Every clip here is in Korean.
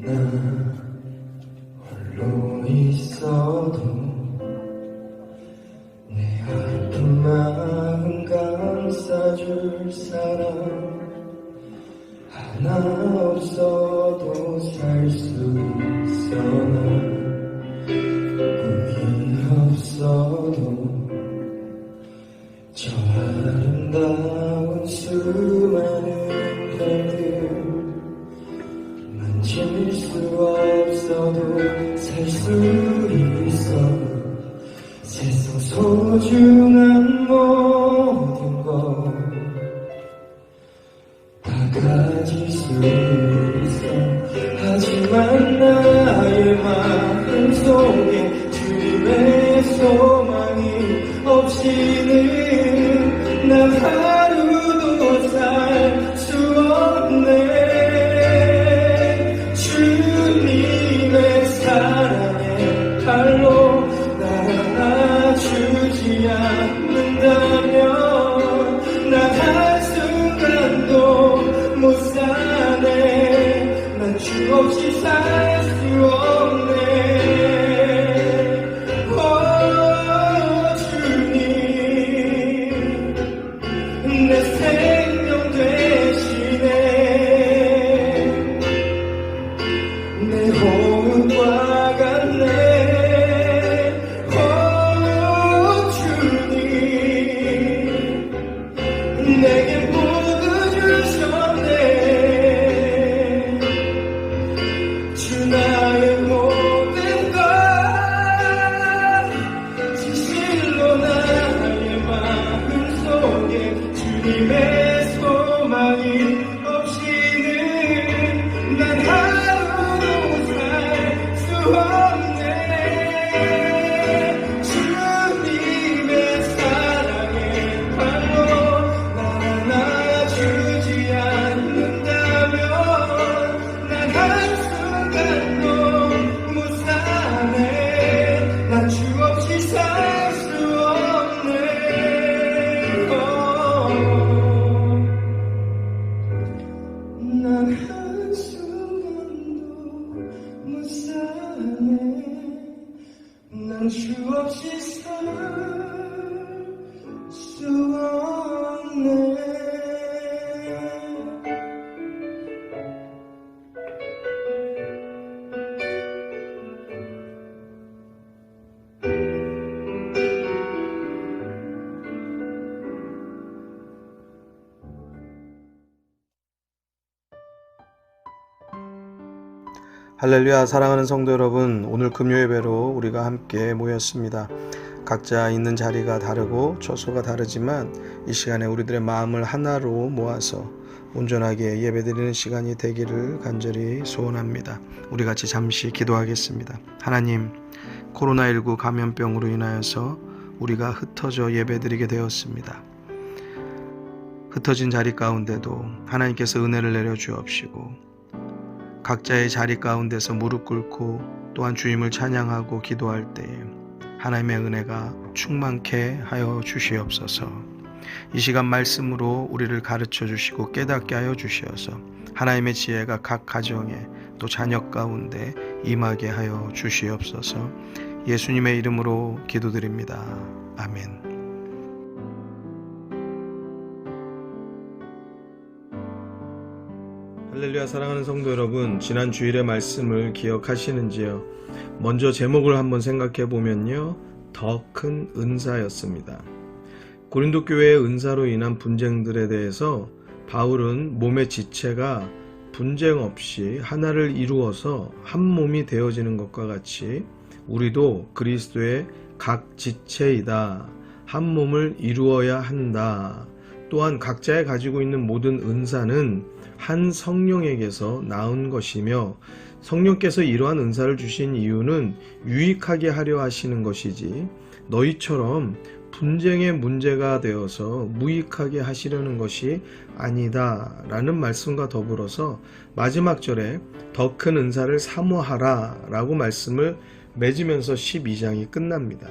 나 홀로 있어도 내 아픈 마음 감싸줄 사람 하나 없어도 살 수 있어. 꿈이 없어도 저 아름다운 수많은 별들 만질 수 없어도 살 수 있어. 세상 소중한 모든 것 다 가질 수 있어. 하지만 나의 마음 속에 주님의 소망이 없이는 난 하루도 살 수 없네. 주님의 사랑의 칼로 날 안아주지 않는다면 난 한순간도 못 사네. 난 주 없이 살 수 없네. 오 주님, 내 생명 되시네. 내 호흡과 같네. 오 주님, 내게 모두 주셨네. 주 나의 모든 것 진실로 나의 마음 속에 주님의 소망이 없이는 난 하루도 살 수 없네. 주님의 사랑의 팔로 날 안아주지 않는다면 난 한순간도 못 사네. 난 주 없이 살 수 없네. 난 한순간도 못 사네. 난 주 없이 살 수 없네. 할렐루야. 사랑하는 성도 여러분, 오늘 금요예배로 우리가 함께 모였습니다. 각자 있는 자리가 다르고 처소가 다르지만 이 시간에 우리들의 마음을 하나로 모아서 온전하게 예배드리는 시간이 되기를 간절히 소원합니다. 우리 같이 잠시 기도하겠습니다. 하나님, 코로나19 감염병으로 인하여서 우리가 흩어져 예배드리게 되었습니다. 흩어진 자리 가운데도 하나님께서 은혜를 내려 주옵시고 각자의 자리 가운데서 무릎 꿇고 또한 주님을 찬양하고 기도할 때에 하나님의 은혜가 충만케 하여 주시옵소서. 이 시간 말씀으로 우리를 가르쳐 주시고 깨닫게 하여 주시어서 하나님의 지혜가 각 가정에 또 자녀 가운데 임하게 하여 주시옵소서. 예수님의 이름으로 기도드립니다. 아멘. 할렐루야. 사랑하는 성도 여러분, 지난 주일의 말씀을 기억하시는지요? 먼저 제목을 한번 생각해 보면요, 더 큰 은사였습니다. 고린도 교회의 은사로 인한 분쟁들에 대해서 바울은 몸의 지체가 분쟁 없이 하나를 이루어서 한 몸이 되어지는 것과 같이 우리도 그리스도의 각 지체이다, 한 몸을 이루어야 한다. 또한 각자의 가지고 있는 모든 은사는 한 성령에게서 나온 것이며 성령께서 이러한 은사를 주신 이유는 유익하게 하려 하시는 것이지 너희처럼 분쟁의 문제가 되어서 무익하게 하시려는 것이 아니다 라는 말씀과 더불어서 마지막 절에 더 큰 은사를 사모하라 라고 말씀을 맺으면서 12장이 끝납니다.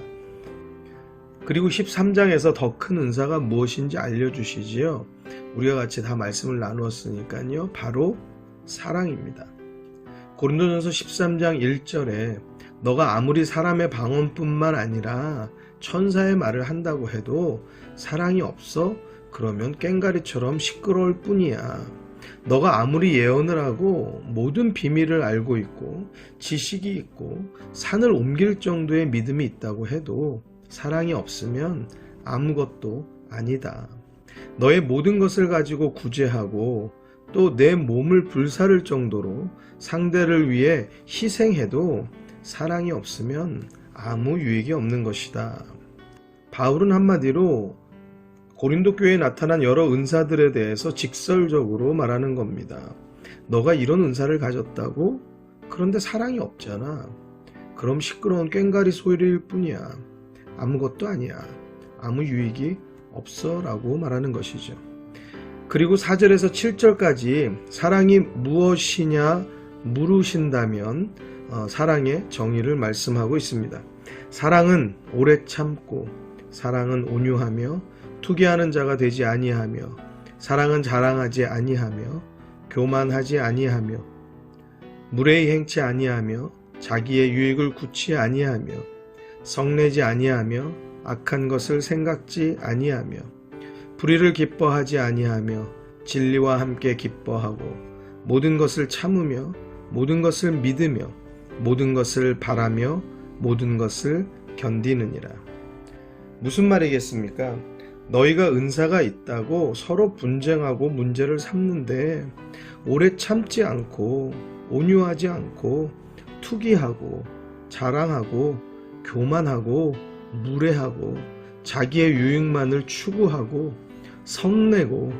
그리고 13장에서 더 큰 은사가 무엇인지 알려주시지요. 우리가 같이 다 말씀을 나누었으니까요. 바로 사랑입니다. 고린도전서 13장 1절에 너가 아무리 사람의 방언뿐만 아니라 천사의 말을 한다고 해도 사랑이 없어? 그러면 꽹가리처럼 시끄러울 뿐이야. 너가 아무리 예언을 하고 모든 비밀을 알고 있고 지식이 있고 산을 옮길 정도의 믿음이 있다고 해도 사랑이 없으면 아무것도 아니다. 너의 모든 것을 가지고 구제하고 또 내 몸을 불사를 정도로 상대를 위해 희생해도 사랑이 없으면 아무 유익이 없는 것이다. 바울은 한마디로 고린도 교회에 나타난 여러 은사들에 대해서 직설적으로 말하는 겁니다. 너가 이런 은사를 가졌다고? 그런데 사랑이 없잖아. 그럼 시끄러운 꽹가리 소리일 뿐이야. 아무것도 아니야. 아무 유익이 없어 라고 말하는 것이죠. 그리고 4절에서 7절까지 사랑이 무엇이냐 물으신다면 사랑의 정의를 말씀하고 있습니다. 사랑은 오래 참고 사랑은 온유하며 투기하는 자가 되지 아니하며 사랑은 자랑하지 아니하며 교만하지 아니하며 무례히 행치 아니하며 자기의 유익을 굳지 아니하며 성내지 아니하며 악한 것을 생각지 아니하며 불의를 기뻐하지 아니하며 진리와 함께 기뻐하고 모든 것을 참으며 모든 것을 믿으며 모든 것을 바라며 모든 것을 견디느니라. 무슨 말이겠습니까? 너희가 은사가 있다고 서로 분쟁하고 문제를 삼는데 오래 참지 않고 온유하지 않고 투기하고 자랑하고 교만하고 무례하고 자기의 유익만을 추구하고 성내고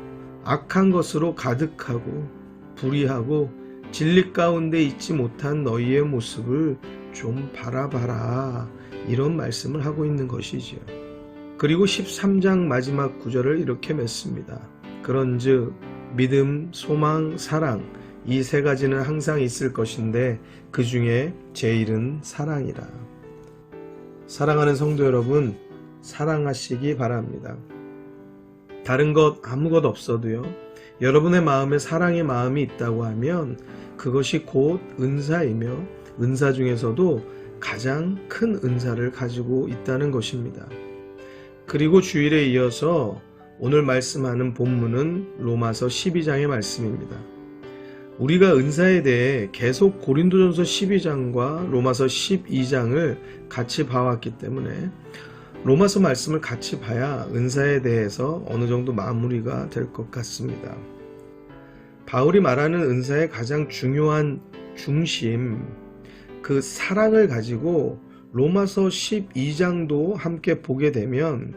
악한 것으로 가득하고 불의하고 진리 가운데 있지 못한 너희의 모습을 좀 바라봐라. 이런 말씀을 하고 있는 것이지요. 그리고 13장 마지막 구절을 이렇게 맺습니다. 그런즉 믿음, 소망, 사랑 이 세 가지는 항상 있을 것인데 그 중에 제일은 사랑이라. 사랑하는 성도 여러분, 사랑하시기 바랍니다. 다른 것 아무것 없어도요. 여러분의 마음에 사랑의 마음이 있다고 하면 그것이 곧 은사이며 은사 중에서도 가장 큰 은사를 가지고 있다는 것입니다. 그리고 주일에 이어서 오늘 말씀하는 본문은 로마서 12장의 말씀입니다. 우리가 은사에 대해 계속 고린도전서 12장과 로마서 12장을 같이 봐왔기 때문에 로마서 말씀을 같이 봐야 은사에 대해서 어느 정도 마무리가 될 것 같습니다. 바울이 말하는 은사의 가장 중요한 중심, 그 사랑을 가지고 로마서 12장도 함께 보게 되면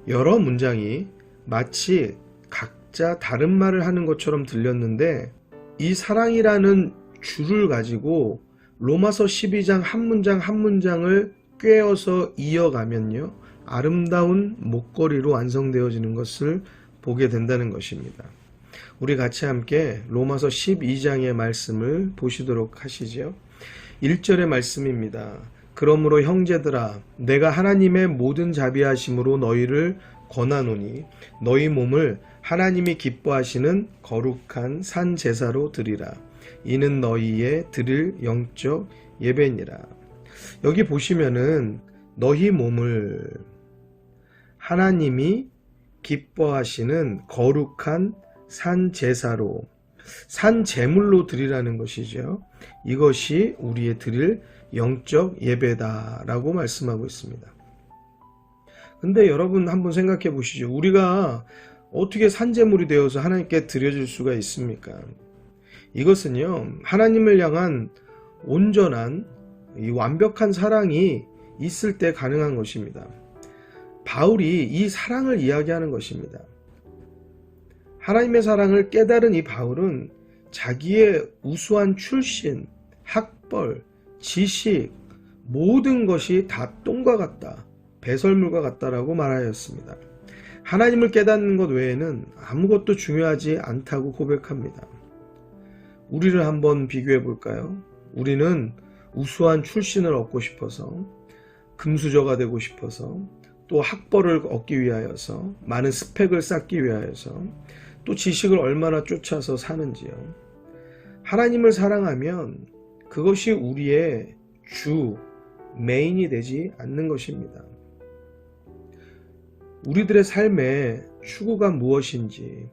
여러 문장이 마치 각자 다른 말을 하는 것처럼 들렸는데 이 사랑이라는 줄을 가지고 로마서 12장 한 문장 한 문장을 꿰어서 이어가면요. 아름다운 목걸이로 완성되어지는 것을 보게 된다는 것입니다. 우리 같이 함께 로마서 12장의 말씀을 보시도록 하시죠. 1절의 말씀입니다. 그러므로 형제들아 내가 하나님의 모든 자비하심으로 너희를 권하노니 너희 몸을 하나님이 기뻐하시는 거룩한 산 제사로 드리라. 이는 너희의 드릴 영적 예배니라. 여기 보시면은 너희 몸을 하나님이 기뻐하시는 거룩한 산 제사로, 산 제물로 드리라는 것이죠. 이것이 우리의 드릴 영적 예배다라고 말씀하고 있습니다. 근데 여러분 한번 생각해 보시죠. 우리가 어떻게 산제물이 되어서 하나님께 드려질 수가 있습니까? 이것은요, 하나님을 향한 온전한 이 완벽한 사랑이 있을 때 가능한 것입니다. 바울이 이 사랑을 이야기하는 것입니다. 하나님의 사랑을 깨달은 이 바울은 자기의 우수한 출신, 학벌, 지식, 모든 것이 다 똥과 같다, 배설물과 같다라고 말하였습니다. 하나님을 깨닫는 것 외에는 아무것도 중요하지 않다고 고백합니다. 우리를 한번 비교해 볼까요? 우리는 우수한 출신을 얻고 싶어서, 금수저가 되고 싶어서, 또 학벌을 얻기 위하여서, 많은 스펙을 쌓기 위하여서 또 지식을 얼마나 쫓아서 사는지요. 하나님을 사랑하면 그것이 우리의 주, 메인이 되지 않는 것입니다. 우리들의 삶의 추구가 무엇인지,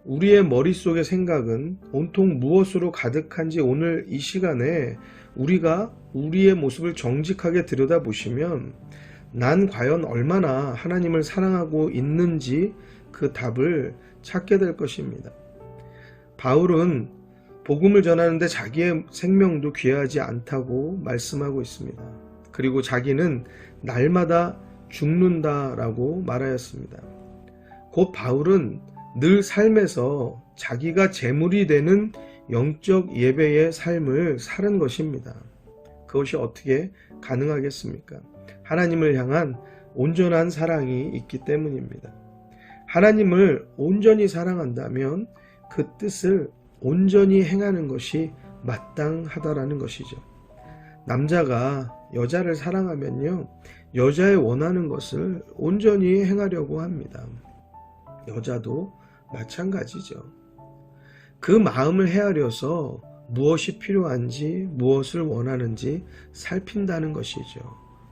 우리의 머릿속의 생각은 온통 무엇으로 가득한지 오늘 이 시간에 우리가 우리의 모습을 정직하게 들여다보시면 난 과연 얼마나 하나님을 사랑하고 있는지 그 답을 찾게 될 것입니다. 바울은 복음을 전하는데 자기의 생명도 귀하지 않다고 말씀하고 있습니다. 그리고 자기는 날마다 죽는다라고 말하였습니다. 곧 바울은 늘 삶에서 자기가 제물이 되는 영적 예배의 삶을 사는 것입니다. 그것이 어떻게 가능하겠습니까? 하나님을 향한 온전한 사랑이 있기 때문입니다. 하나님을 온전히 사랑한다면 그 뜻을 온전히 행하는 것이 마땅하다라는 것이죠. 남자가 여자를 사랑하면요, 여자의 원하는 것을 온전히 행하려고 합니다. 여자도 마찬가지죠. 그 마음을 헤아려서 무엇이 필요한지, 무엇을 원하는지 살핀다는 것이죠.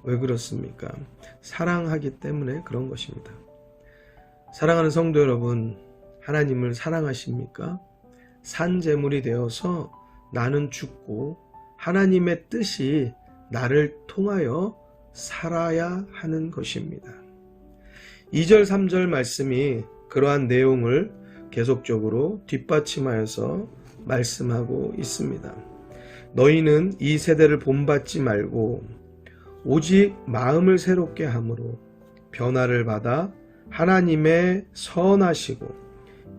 왜 그렇습니까? 사랑하기 때문에 그런 것입니다. 사랑하는 성도 여러분, 하나님을 사랑하십니까? 산 제물이 되어서 나는 죽고 하나님의 뜻이 나를 통하여 살아야 하는 것입니다. 2절 3절 말씀이 그러한 내용을 계속적으로 뒷받침하여서 말씀하고 있습니다. 너희는 이 세대를 본받지 말고 오직 마음을 새롭게 함으로 변화를 받아 하나님의 선하시고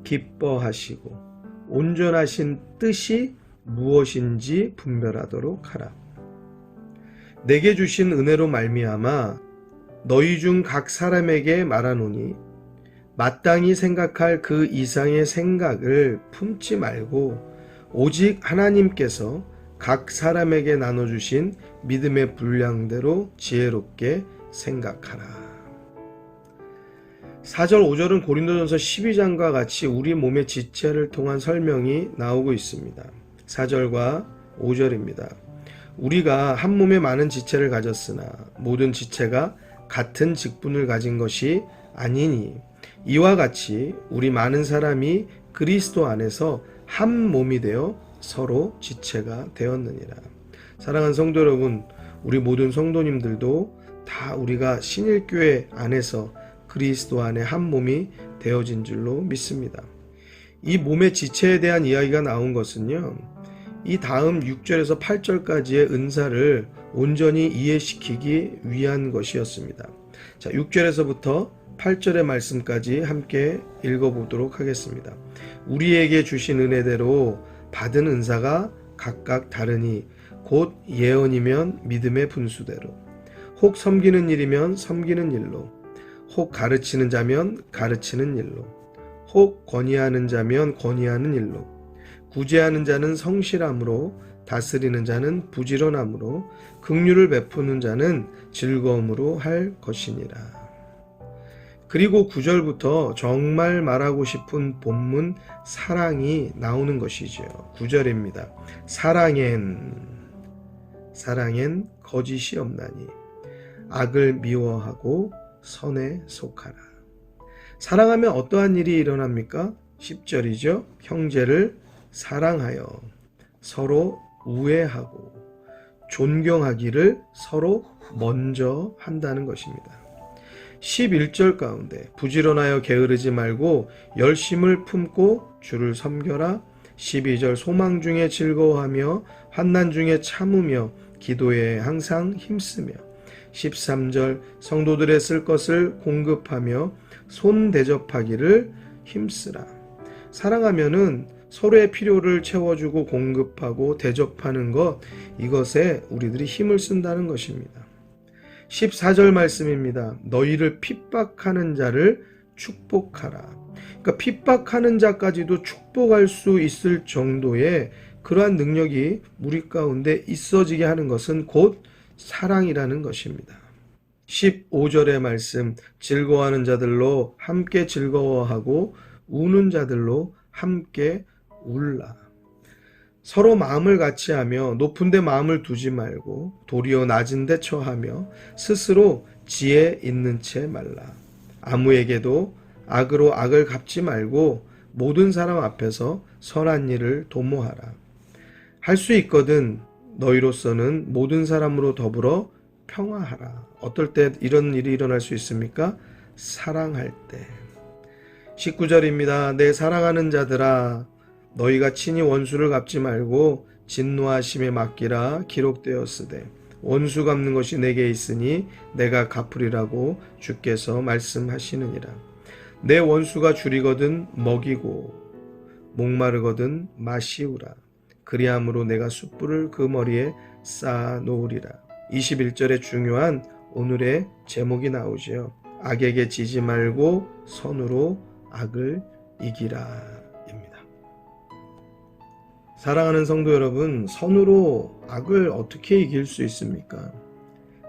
기뻐하시고 온전하신 뜻이 무엇인지 분별하도록 하라. 내게 주신 은혜로 말미암아 너희 중 각 사람에게 말하노니 마땅히 생각할 그 이상의 생각을 품지 말고 오직 하나님께서 각 사람에게 나눠주신 믿음의 분량대로 지혜롭게 생각하라. 4절 5절은 고린도전서 12장과 같이 우리 몸의 지체를 통한 설명이 나오고 있습니다. 4절과 5절입니다. 우리가 한 몸에 많은 지체를 가졌으나 모든 지체가 같은 직분을 가진 것이 아니니 이와 같이 우리 많은 사람이 그리스도 안에서 한 몸이 되어 서로 지체가 되었느니라. 사랑하는 성도 여러분, 우리 모든 성도님들도 다 우리가 신일교회 안에서 그리스도 안에 한 몸이 되어진 줄로 믿습니다. 이 몸의 지체에 대한 이야기가 나온 것은요, 이 다음 6절에서 8절까지의 은사를 온전히 이해시키기 위한 것이었습니다. 자, 6절에서부터 8절의 말씀까지 함께 읽어보도록 하겠습니다. 우리에게 주신 은혜대로 받은 은사가 각각 다르니 곧 예언이면 믿음의 분수대로, 혹 섬기는 일이면 섬기는 일로, 혹 가르치는 자면 가르치는 일로, 혹 권위하는 자면 권위하는 일로, 구제하는 자는 성실함으로, 다스리는 자는 부지런함으로, 긍휼을 베푸는 자는 즐거움으로 할 것이니라. 그리고 9절부터 정말 말하고 싶은 본문 사랑이 나오는 것이죠. 9절입니다. 사랑엔 거짓이 없나니 악을 미워하고 선에 속하라. 사랑하면 어떠한 일이 일어납니까? 10절이죠. 형제를 사랑하여 서로 우애하고 존경하기를 서로 먼저 한다는 것입니다. 11절 가운데 부지런하여 게으르지 말고 열심을 품고 주를 섬겨라. 12절 소망 중에 즐거워하며 환난 중에 참으며 기도에 항상 힘쓰며. 13절 성도들의 쓸 것을 공급하며 손 대접하기를 힘쓰라. 사랑하면은 서로의 필요를 채워주고 공급하고 대접하는 것, 이것에 우리들이 힘을 쓴다는 것입니다. 14절 말씀입니다. 너희를 핍박하는 자를 축복하라. 그러니까 핍박하는 자까지도 축복할 수 있을 정도의 그러한 능력이 우리 가운데 있어지게 하는 것은 곧 사랑이라는 것입니다. 15절의 말씀, 즐거워하는 자들로 함께 즐거워하고 우는 자들로 함께 울라. 서로 마음을 같이하며 높은 데 마음을 두지 말고 도리어 낮은 데 처하며 스스로 지혜 있는 채 말라. 아무에게도 악으로 악을 갚지 말고 모든 사람 앞에서 선한 일을 도모하라. 할 수 있거든 너희로서는 모든 사람으로 더불어 평화하라. 어떨 때 이런 일이 일어날 수 있습니까? 사랑할 때. 19절입니다. 내 사랑하는 자들아 너희가 친히 원수를 갚지 말고 진노하심에 맡기라. 기록되었으되 원수 갚는 것이 내게 있으니 내가 갚으리라고 주께서 말씀하시느니라. 내 원수가 줄이거든 먹이고 목마르거든 마시우라. 그리함으로 내가 숯불을 그 머리에 쌓아 놓으리라. 21절에 중요한 오늘의 제목이 나오죠. 악에게 지지 말고 선으로 악을 이기라 입니다. 사랑하는 성도 여러분, 선으로 악을 어떻게 이길 수 있습니까?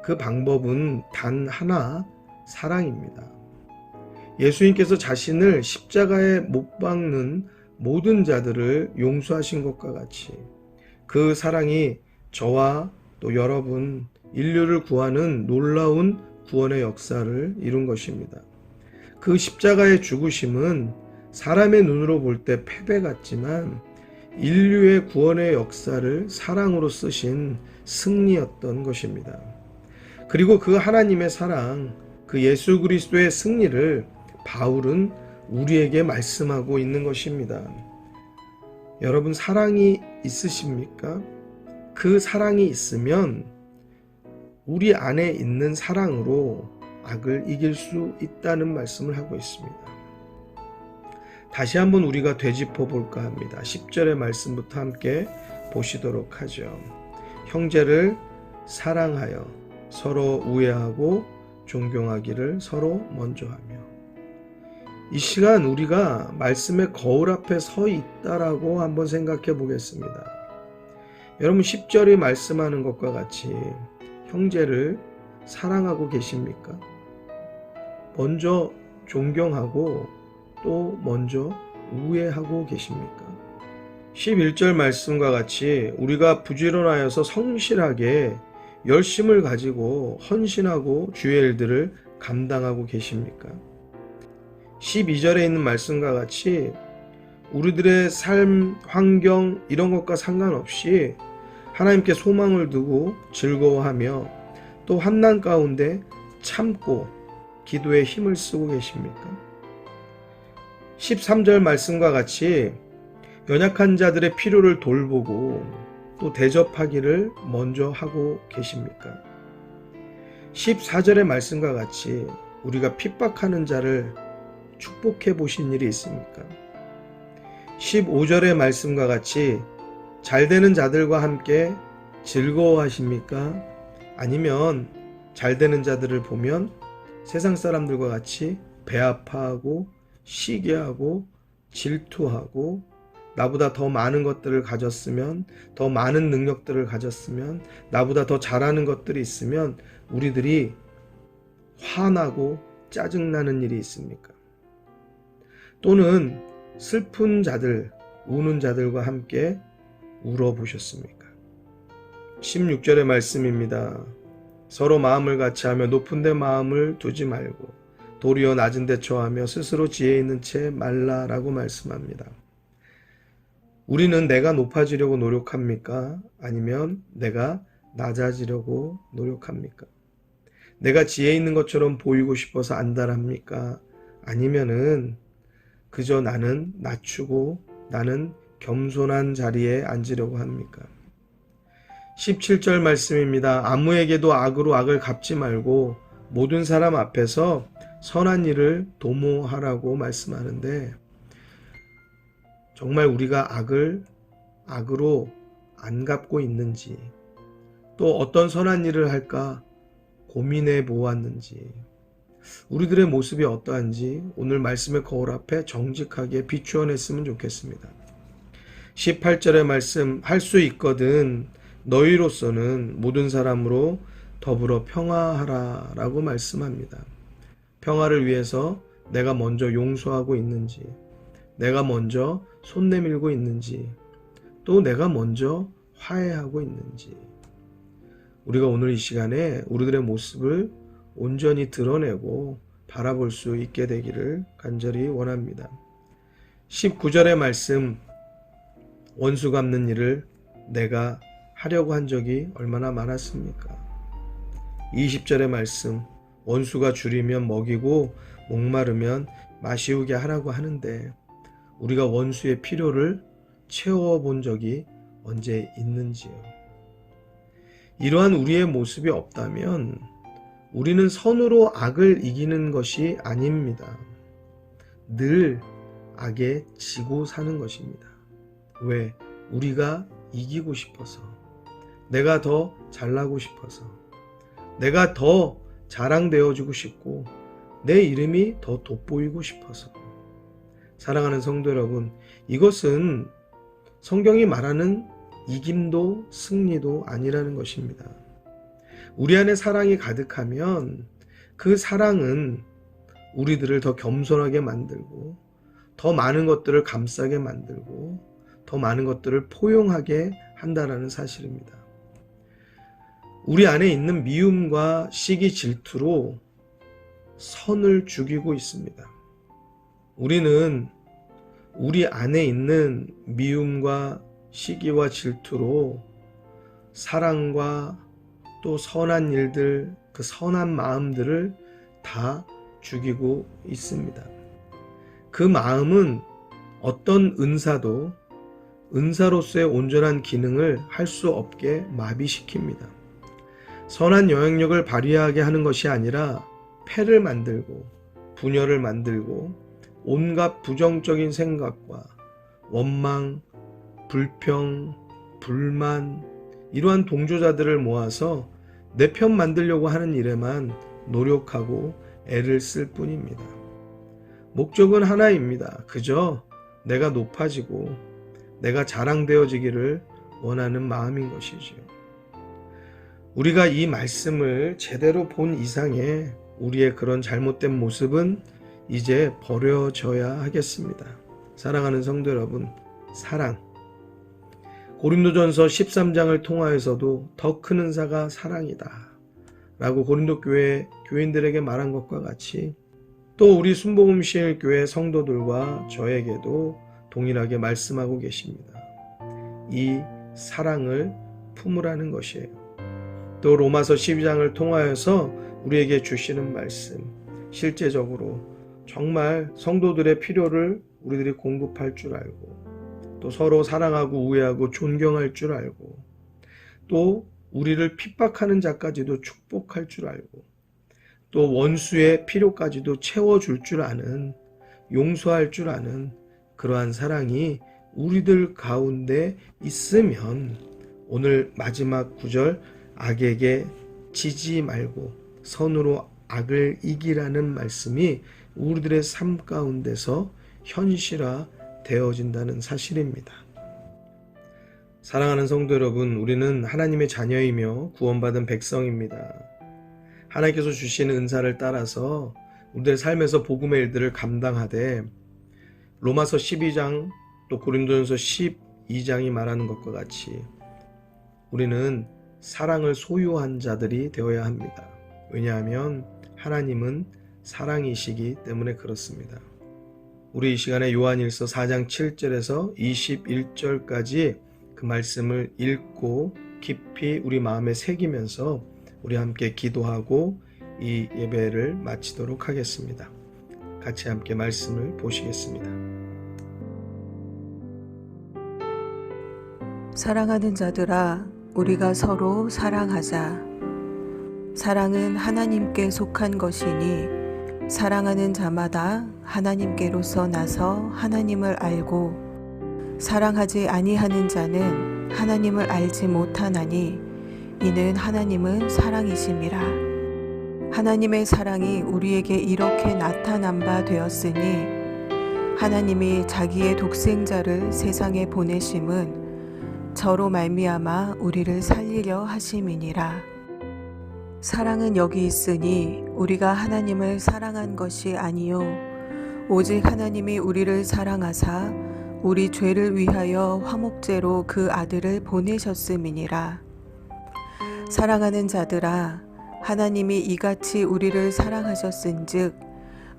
그 방법은 단 하나, 사랑입니다. 예수님께서 자신을 십자가에 못 박는 모든 자들을 용서하신 것과 같이 그 사랑이 저와 또 여러분 인류를 구하는 놀라운 구원의 역사를 이룬 것입니다. 그 십자가의 죽으심은 사람의 눈으로 볼 때 패배 같지만 인류의 구원의 역사를 사랑으로 쓰신 승리였던 것입니다. 그리고 그 하나님의 사랑, 그 예수 그리스도의 승리를 바울은 우리에게 말씀하고 있는 것입니다. 여러분 사랑이 있으십니까? 그 사랑이 있으면 우리 안에 있는 사랑으로 악을 이길 수 있다는 말씀을 하고 있습니다. 다시 한번 우리가 되짚어 볼까 합니다. 10절의 말씀부터 함께 보시도록 하죠. 형제를 사랑하여 서로 우애하고 존경하기를 서로 먼저 하며. 이 시간 우리가 말씀의 거울 앞에 서 있다라고 한번 생각해 보겠습니다. 여러분 10절이 말씀하는 것과 같이 형제를 사랑하고 계십니까? 먼저 존경하고 또 먼저 우애하고 계십니까? 11절 말씀과 같이 우리가 부지런하여서 성실하게 열심을 가지고 헌신하고 주의 일들을 감당하고 계십니까? 12절에 있는 말씀과 같이 우리들의 삶, 환경 이런 것과 상관없이 하나님께 소망을 두고 즐거워하며 또 환난 가운데 참고 기도에 힘을 쓰고 계십니까? 13절 말씀과 같이 연약한 자들의 필요를 돌보고 또 대접하기를 먼저 하고 계십니까? 14절의 말씀과 같이 우리가 핍박하는 자를 축복해 보신 일이 있습니까? 15절의 말씀과 같이 잘 되는 자들과 함께 즐거워하십니까? 아니면 잘 되는 자들을 보면 세상 사람들과 같이 배 아파하고 시기하고 질투하고 나보다 더 많은 것들을 가졌으면 더 많은 능력들을 가졌으면 나보다 더 잘하는 것들이 있으면 우리들이 화나고 짜증나는 일이 있습니까? 또는 슬픈 자들, 우는 자들과 함께 울어보셨습니까? 16절의 말씀입니다. 서로 마음을 같이하며 높은 데 마음을 두지 말고 도리어 낮은 데 처하며 스스로 지혜 있는 채 말라라고 말씀합니다. 우리는 내가 높아지려고 노력합니까? 아니면 내가 낮아지려고 노력합니까? 내가 지혜 있는 것처럼 보이고 싶어서 안달합니까? 아니면은 그저 나는 낮추고 나는 겸손한 자리에 앉으려고 합니까? 17절 말씀입니다. 아무에게도 악으로 악을 갚지 말고 모든 사람 앞에서 선한 일을 도모하라고 말씀하는데 정말 우리가 악을 악으로 안 갚고 있는지 또 어떤 선한 일을 할까 고민해 보았는지 우리들의 모습이 어떠한지 오늘 말씀의 거울 앞에 정직하게 비추어냈으면 좋겠습니다. 18절의 말씀 할 수 있거든 너희로서는 모든 사람으로 더불어 평화하라 라고 말씀합니다. 평화를 위해서 내가 먼저 용서하고 있는지 내가 먼저 손 내밀고 있는지, 또 내가 먼저 화해하고 있는지, 우리가 오늘 이 시간에 우리들의 모습을 온전히 드러내고 바라볼 수 있게 되기를 간절히 원합니다. 19절의 말씀, 원수 갚는 일을 내가 하려고 한 적이 얼마나 많았습니까? 20절의 말씀, 원수가 줄이면 먹이고 목마르면 마시우게 하라고 하는데 우리가 원수의 필요를 채워본 적이 언제 있는지요? 이러한 우리의 모습이 없다면 우리는 선으로 악을 이기는 것이 아닙니다. 늘 악에 지고 사는 것입니다. 왜? 우리가 이기고 싶어서, 내가 더 잘나고 싶어서, 내가 더 자랑되어지고 싶고, 내 이름이 더 돋보이고 싶어서. 사랑하는 성도 여러분, 이것은 성경이 말하는 이김도 승리도 아니라는 것입니다. 우리 안에 사랑이 가득하면 그 사랑은 우리들을 더 겸손하게 만들고, 더 많은 것들을 감싸게 만들고, 더 많은 것들을 포용하게 한다는 사실입니다. 우리 안에 있는 미움과 시기 질투로 선을 죽이고 있습니다. 우리는 우리 안에 있는 미움과 시기와 질투로 사랑과 또 선한 일들, 그 선한 마음들을 다 죽이고 있습니다. 그 마음은 어떤 은사도 은사로서의 온전한 기능을 할 수 없게 마비시킵니다. 선한 영향력을 발휘하게 하는 것이 아니라 폐를 만들고 분열을 만들고 온갖 부정적인 생각과 원망, 불평, 불만, 이러한 동조자들을 모아서 내 편 만들려고 하는 일에만 노력하고 애를 쓸 뿐입니다. 목적은 하나입니다. 그저 내가 높아지고 내가 자랑되어지기를 원하는 마음인 것이지요. 우리가 이 말씀을 제대로 본 이상의 우리의 그런 잘못된 모습은 이제 버려져야 하겠습니다. 사랑하는 성도 여러분, 사랑. 고린도전서 13장을 통하여서도 더 큰 은사가 사랑이다 라고 고린도 교회 교인들에게 말한 것과 같이 또 우리 순복음실 교회 성도들과 저에게도 동일하게 말씀하고 계십니다. 이 사랑을 품으라는 것이에요. 또 로마서 12장을 통하여서 우리에게 주시는 말씀, 실제적으로 정말 성도들의 필요를 우리들이 공급할 줄 알고 또 서로 사랑하고 우애하고 존경할 줄 알고 또 우리를 핍박하는 자까지도 축복할 줄 알고 또 원수의 필요까지도 채워줄 줄 아는, 용서할 줄 아는 그러한 사랑이 우리들 가운데 있으면 오늘 마지막 구절, 악에게 지지 말고 선으로 악을 이기라는 말씀이 우리들의 삶 가운데서 현실화 되어진다는 사실입니다. 사랑하는 성도 여러분, 우리는 하나님의 자녀이며 구원받은 백성입니다. 하나님께서 주시는 은사를 따라서 우리들의 삶에서 복음의 일들을 감당하되 로마서 12장 또 고린도전서 12장이 말하는 것과 같이 우리는 사랑을 소유한 자들이 되어야 합니다. 왜냐하면 하나님은 사랑이시기 때문에 그렇습니다. 우리 이 시간에 요한일서 4장 7절에서 21절까지 그 말씀을 읽고 깊이 우리 마음에 새기면서 우리 함께 기도하고 이 예배를 마치도록 하겠습니다. 같이 함께 말씀을 보시겠습니다. 사랑하는 자들아, 우리가 서로 사랑하자. 사랑은 하나님께 속한 것이니 사랑하는 자마다 하나님께로서 나서 하나님을 알고 사랑하지 아니하는 자는 하나님을 알지 못하나니 이는 하나님은 사랑이심이라. 하나님의 사랑이 우리에게 이렇게 나타난 바 되었으니 하나님이 자기의 독생자를 세상에 보내심은 저로 말미암아 우리를 살리려 하심이니라. 사랑은 여기 있으니 우리가 하나님을 사랑한 것이 아니요 오직 하나님이 우리를 사랑하사 우리 죄를 위하여 화목제로 그 아들을 보내셨음이니라. 사랑하는 자들아, 하나님이 이같이 우리를 사랑하셨은즉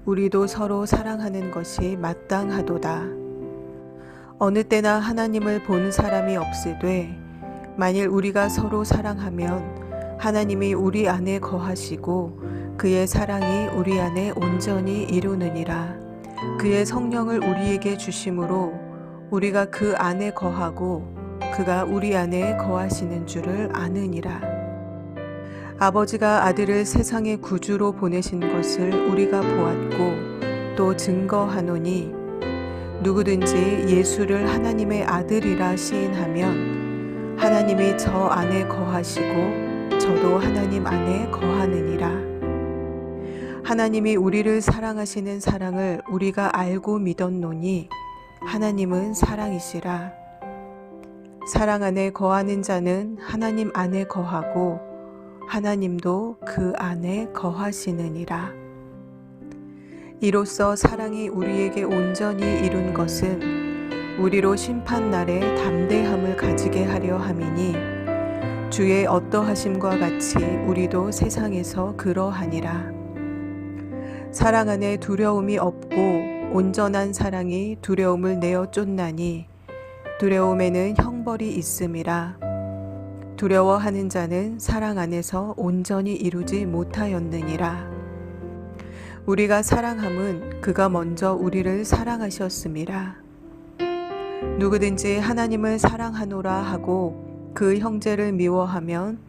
우리도 서로 사랑하는 것이 마땅하도다. 어느 때나 하나님을 본 사람이 없으되 만일 우리가 서로 사랑하면 하나님이 우리 안에 거하시고 그의 사랑이 우리 안에 온전히 이루느니라. 그의 성령을 우리에게 주심으로 우리가 그 안에 거하고 그가 우리 안에 거하시는 줄을 아느니라. 아버지가 아들을 세상의 구주로 보내신 것을 우리가 보았고 또 증거하노니 누구든지 예수를 하나님의 아들이라 시인하면 하나님이 저 안에 거하시고 저도 하나님 안에 거하느니라. 하나님이 우리를 사랑하시는 사랑을 우리가 알고 믿었노니 하나님은 사랑이시라. 사랑 안에 거하는 자는 하나님 안에 거하고 하나님도 그 안에 거하시느니라. 이로써 사랑이 우리에게 온전히 이룬 것은 우리로 심판날에 담대함을 가지게 하려 함이니 주의 어떠하심과 같이 우리도 세상에서 그러하니라. 사랑 안에 두려움이 없고 온전한 사랑이 두려움을 내어 쫓나니 두려움에는 형벌이 있음이라. 두려워하는 자는 사랑 안에서 온전히 이루지 못하였느니라. 우리가 사랑함은 그가 먼저 우리를 사랑하셨음이라. 누구든지 하나님을 사랑하노라 하고 그 형제를 미워하면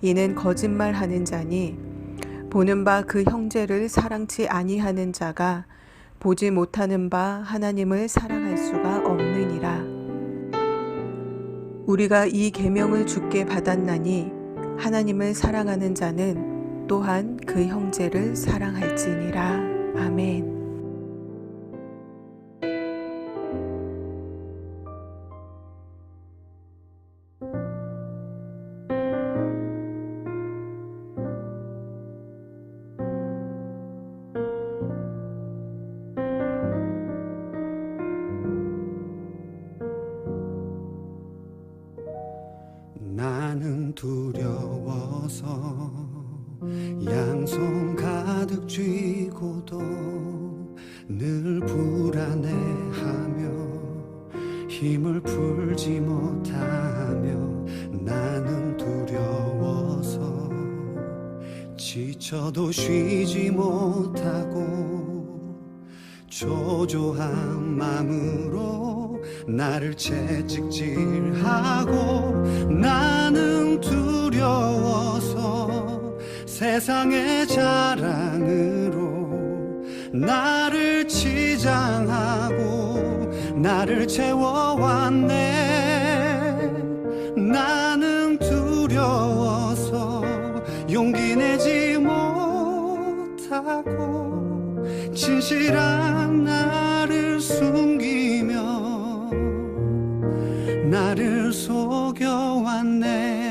이는 거짓말하는 자니 보는 바 그 형제를 사랑치 아니하는 자가 보지 못하는 바 하나님을 사랑할 수가 없느니라. 우리가 이 계명을 주께 받았나니 하나님을 사랑하는 자는 또한 그 형제를 사랑할지니라. 아멘. 나는 두려워서 양손 가득 쥐고도 늘 불안해하며 힘을 풀지 못하며 나는 두려워서 지쳐도 쉬지 못하고 초조한 마음으로 나를 채찍질하고 나는 두려워서 세상의 자랑으로 나를 치장하고 나를 채워왔네. 나는 두려워서 용기 내지 못하고 진실한 나를 숨기며 나를 속여왔네.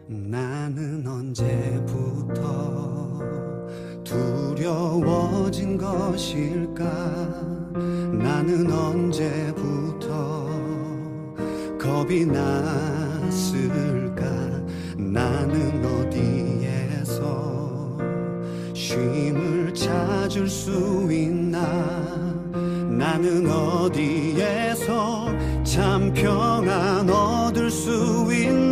나는 언제부터 두려워진 것일까? 나는 언제부터 겁이 났을까? 나는 어디에서 쉼을 찾을 수 있나? 나는 어디에서 참 평안 얻을 수 있나?